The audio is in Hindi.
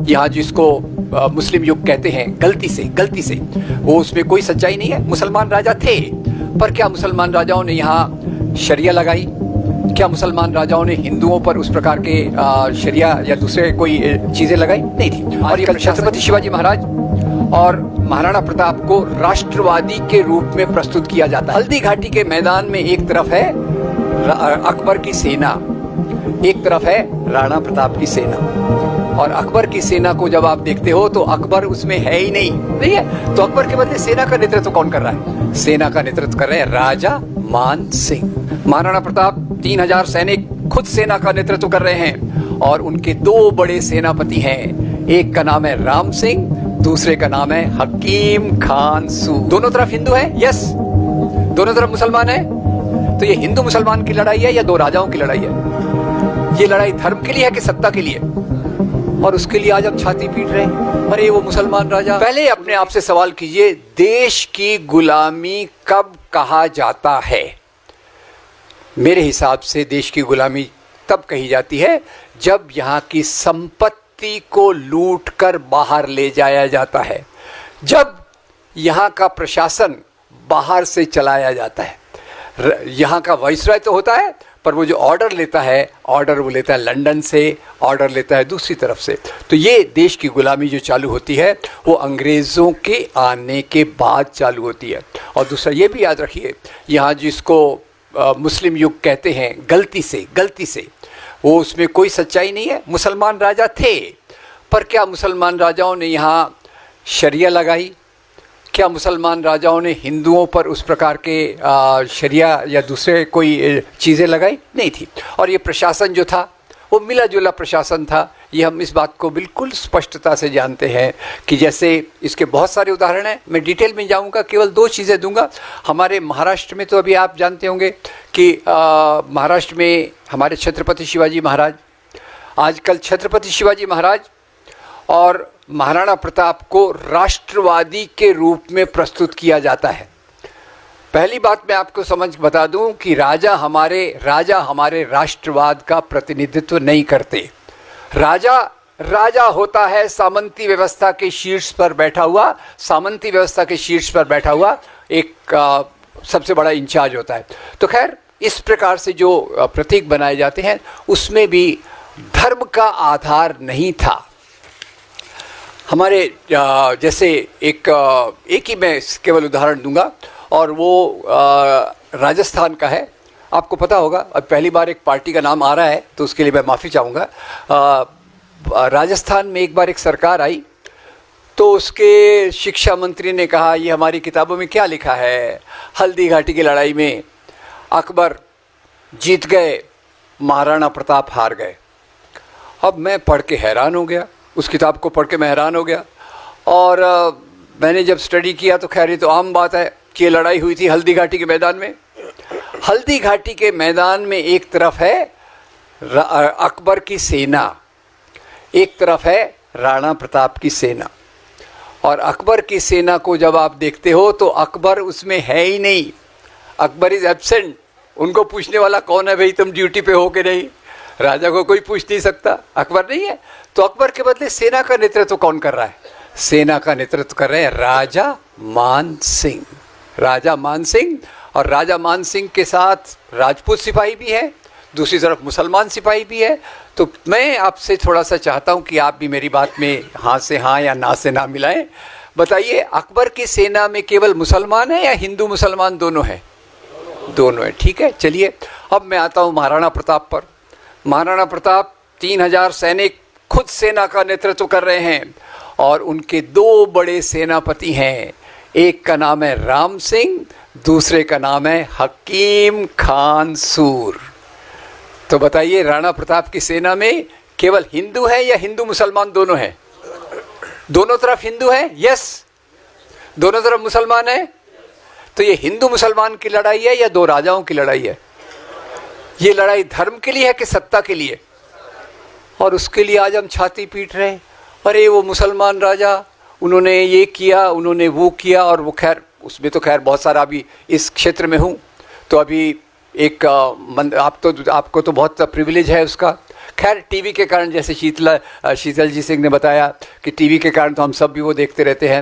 यहाँ जिसको मुस्लिम युग कहते हैं, गलती से वो, उसमें कोई सच्चाई नहीं है। मुसलमान राजा थे, पर क्या मुसलमान राजाओं ने यहाँ शरिया लगाई? क्या मुसलमान राजाओं ने हिंदुओं पर उस प्रकार के शरिया या दूसरे कोई चीजें लगाई? नहीं थी। और ये छत्रपति शिवाजी महाराज और महाराणा प्रताप को राष्ट्रवादी के रूप में प्रस्तुत किया जाता है। हल्दी घाटी के मैदान में एक तरफ है अकबर की सेना, एक तरफ है राणा प्रताप की सेना। और अकबर की सेना को जब आप देखते हो तो अकबर उसमें है ही नहीं है। तो अकबर के बदले सेना का नेतृत्व कौन कर रहा है? सेना का नेतृत्व कर रहे हैं राजा मान सिंह। महाराणा प्रताप 3000 सैनिक खुद सेना का नेतृत्व कर रहे हैं और उनके दो बड़े सेनापति हैं। एक का नाम है राम सिंह, दूसरे का नाम है हकीम खान सूर। दोनों तरफ हिंदू है, यस, दोनों तरफ मुसलमान है। तो ये हिंदू मुसलमान की लड़ाई है या दो राजाओं की लड़ाई है? ये लड़ाई धर्म के लिए है कि सत्ता के लिए? और उसके लिए आज हम छाती पीट रहे हैं, अरे वो मुसलमान राजा। पहले अपने आप से सवाल कीजिए, देश की गुलामी कब कहा जाता है? मेरे हिसाब से देश की गुलामी तब कही जाती है जब यहाँ की संपत्ति को लूट कर बाहर ले जाया जाता है, जब यहाँ का प्रशासन बाहर से चलाया जाता है। यहाँ का वाइसराय तो होता है, पर वो जो ऑर्डर लेता है, ऑर्डर वो लेता है लंदन से, ऑर्डर लेता है दूसरी तरफ से। तो ये देश की गुलामी जो चालू होती है वो अंग्रेज़ों के आने के बाद चालू होती है। और दूसरा ये भी याद रखिए, यहाँ जिसको मुस्लिम युग कहते हैं, गलती से वो, उसमें कोई सच्चाई नहीं है। मुसलमान राजा थे, पर क्या मुसलमान राजाओं ने यहाँ शरिया लगाई? क्या मुसलमान राजाओं ने हिंदुओं पर उस प्रकार के शरिया या दूसरे कोई चीज़ें लगाई? नहीं थी। और ये प्रशासन जो था वो मिला जुला प्रशासन था। ये हम इस बात को बिल्कुल स्पष्टता से जानते हैं कि जैसे इसके बहुत सारे उदाहरण हैं। मैं डिटेल में जाऊंगा, केवल दो चीज़ें दूंगा। हमारे महाराष्ट्र में तो अभी आप जानते होंगे कि महाराष्ट्र में हमारे छत्रपति शिवाजी महाराज, आजकल छत्रपति शिवाजी महाराज और महाराणा प्रताप को राष्ट्रवादी के रूप में प्रस्तुत किया जाता है। पहली बात मैं आपको बता दूं कि राजा हमारे राष्ट्रवाद का प्रतिनिधित्व नहीं करते। राजा होता है सामंती व्यवस्था के शीर्ष पर बैठा हुआ, एक सबसे बड़ा इंचार्ज होता है। तो खैर, इस प्रकार से जो प्रतीक बनाए जाते हैं उसमें भी धर्म का आधार नहीं था। हमारे जैसे एक ही मैं केवल उदाहरण दूंगा, और वो राजस्थान का है। आपको पता होगा, अब पहली बार एक पार्टी का नाम आ रहा है तो उसके लिए मैं माफ़ी चाहूँगा। राजस्थान में एक बार एक सरकार आई तो उसके शिक्षा मंत्री ने कहा, ये हमारी किताबों में क्या लिखा है, हल्दी घाटी की लड़ाई में अकबर जीत गए, महाराणा प्रताप हार गए। अब मैं पढ़ के हैरान हो गया, उस किताब को पढ़ के मैं हैरान हो गया। और मैंने जब स्टडी किया तो खैर ये तो आम बात है कि ये लड़ाई हुई थी हल्दी घाटी के मैदान में। हल्दी घाटी के मैदान में एक तरफ है अकबर की सेना, एक तरफ है राणा प्रताप की सेना। और अकबर की सेना को जब आप देखते हो तो अकबर उसमें है ही नहीं, अकबर इज एब्सेंट। उनको पूछने वाला कौन है, भाई तुम ड्यूटी पे हो कि नहीं? राजा को कोई पूछ नहीं सकता, अकबर नहीं है। तो अकबर के बदले सेना का नेतृत्व कौन कर रहा है? सेना का नेतृत्व कर रहे हैं राजा मान सिंह। और राजा मान सिंह के साथ राजपूत सिपाही भी है, दूसरी तरफ मुसलमान सिपाही भी है। तो मैं आपसे थोड़ा सा चाहता हूं कि आप भी मेरी बात में हाँ से हाँ या ना से ना मिलाएं। बताइए, अकबर की सेना में केवल मुसलमान है या हिंदू मुसलमान दोनों हैं? दोनों है, ठीक है। चलिए अब मैं आता हूँ महाराणा प्रताप पर। महाराणा प्रताप 3000 सैनिक खुद सेना का नेतृत्व कर रहे हैं और उनके दो बड़े सेनापति हैं। एक का नाम है राम सिंह, दूसरे का नाम है हकीम खान सूर। तो बताइए, राणा प्रताप की सेना में केवल हिंदू है या हिंदू मुसलमान दोनों हैं? दोनों तरफ हिंदू है, यस, दोनों तरफ मुसलमान है। तो ये हिंदू मुसलमान की लड़ाई है या दो राजाओं की लड़ाई है? ये लड़ाई धर्म के लिए है कि सत्ता के लिए? और उसके लिए आज हम छाती पीट रहे हैं, अरे वो मुसलमान राजा, उन्होंने ये किया, उन्होंने वो किया। और वो खैर, उसमें तो खैर बहुत सारा, अभी इस क्षेत्र में हूँ तो अभी एक आपको तो बहुत प्रिविलेज है उसका खैर टीवी के कारण, जैसे शीतल जी सिंह ने बताया कि टीवी के कारण तो हम सब भी वो देखते रहते हैं।